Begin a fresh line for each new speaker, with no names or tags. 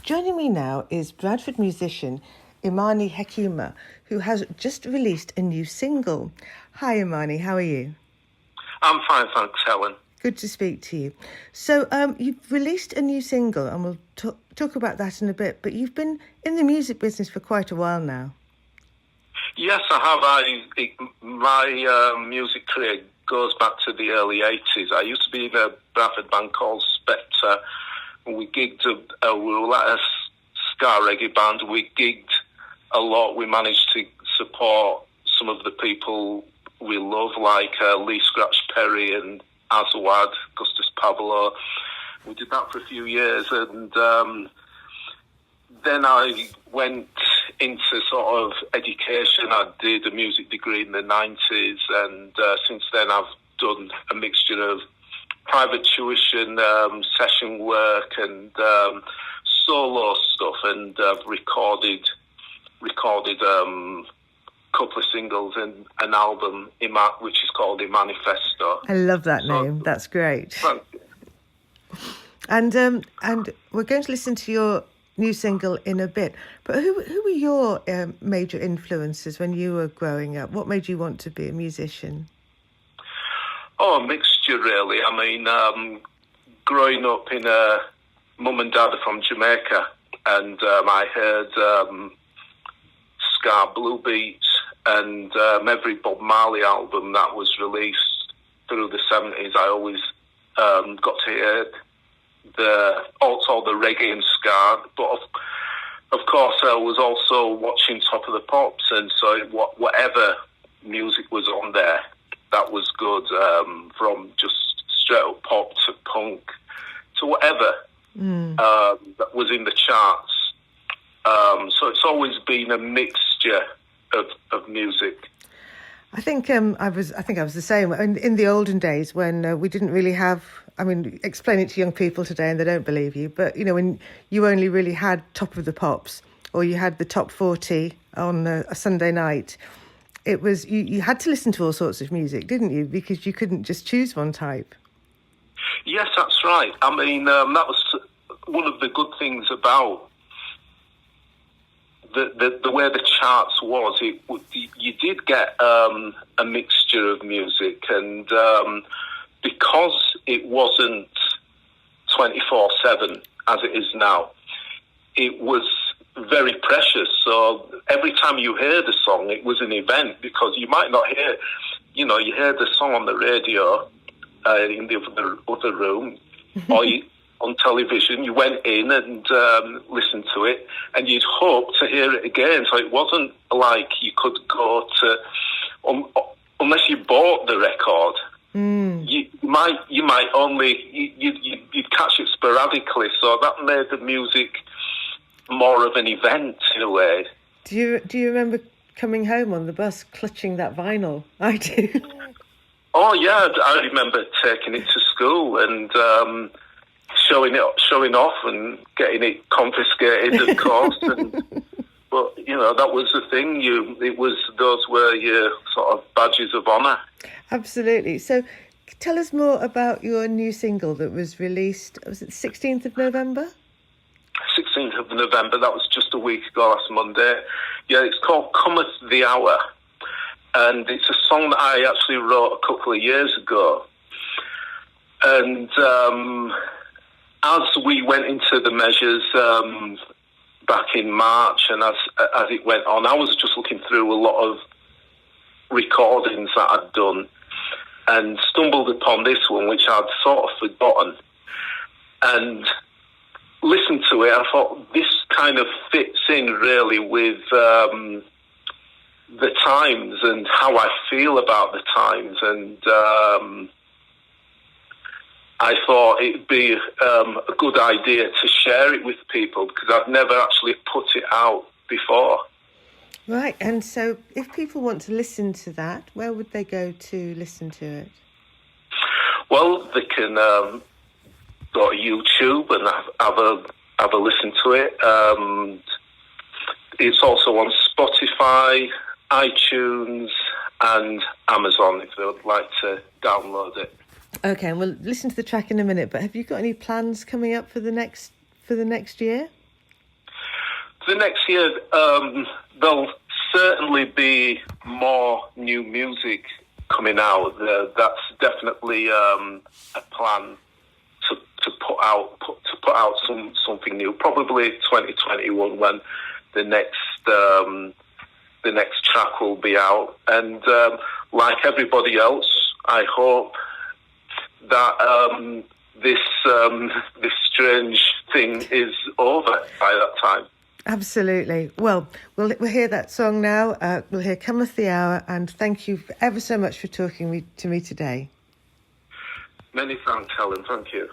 Joining me now is Bradford musician Imani Hekima, who has just released a new single. Hi Imani, how are you?
I'm fine, thanks, Helen.
Good to speak to you. So you've released a new single, and we'll talk about that in a bit, but you've been in the music business for quite a while now.
Yes, I have. My music career goes back to the early 80s. I used to be in a Bradford band called Spectre. We gigged, we were like a ska reggae band. We gigged a lot. We managed to support some of the people we love, like Lee Scratch Perry and Azawad, Gustus Pablo. We did that for a few years, and then I went into sort of education. I did a music degree in the 90s, and since then I've done a mixture of private tuition, session work, and solo stuff, and I've recorded a couple of singles and an album, which is called Manifesto.
I love that name. That's great. And we're going to listen to your new single in a bit. But who were your major influences when you were growing up? What made you want to be a musician?
Oh, a mixture, really. I mean, growing up in mum and dad are from Jamaica, and I heard ska, blue beats, and every Bob Marley album that was released through the 70s. I always got to hear also the reggae and ska, but of course I was also watching Top of the Pops, and so whatever music was on there, that was good, from just straight up pop to punk to whatever that was in the charts. So it's always been a mixture of music.
I think I was the same. In the olden days when we didn't really have, I mean, explain it to young people today and they don't believe you, but, you know, when you only really had Top of the Pops or you had the Top 40 on a Sunday night, it was, you had to listen to all sorts of music, didn't you? Because you couldn't just choose one type.
Yes, that's right. I mean, that was one of the good things about the way the charts was. You did get a mixture of music, and because it wasn't 24/7 as it is now, it was very precious. So every time you heard a song, it was an event, because you might not hear, you heard the song on the radio in the other room, or on television. You went in and listened to it, and you'd hope to hear it again. So it wasn't like you could go to, unless you bought the record. You might only you'd catch it sporadically. So that made the music more of an event in a way.
Do you remember coming home on the bus clutching that vinyl? I do.
Oh yeah, I remember taking it to school and showing off and getting it confiscated, of course. But that was the thing. Those were your sort of badges of honour. Absolutely.
So, tell us more about your new single that was released. Was it the 16th of November?
16th of November. That was just a week ago, last Monday. Yeah, it's called Cometh the Hour, and it's a song that I actually wrote a couple of years ago. And as we went into the measures back in March, and as it went on, I was just looking through a lot of recordings that I'd done, and stumbled upon this one, which I'd sort of forgotten, and listened to it. I thought this kind of fits in really with the times and how I feel about the times, and I thought it'd be a good idea to share it with people, because I've never actually put it out before.
Right, and so if people want to listen to that, where would they go to listen to it?
Well, they can go to YouTube and have a listen to it. It's also on Spotify, iTunes, and Amazon if they would like to download it.
Okay, and we'll listen to the track in a minute, but have you got any plans coming up for the next year?
the next year, there'll certainly be more new music coming out. That's definitely a plan to put out something new. Probably 2021 when the next track will be out. And like everybody else, I hope that this strange thing is over by that time.
Absolutely. Well, we'll hear that song now. We'll hear Cometh the Hour, and thank you ever so much for talking to me today.
Many thanks, Helen. Thank you.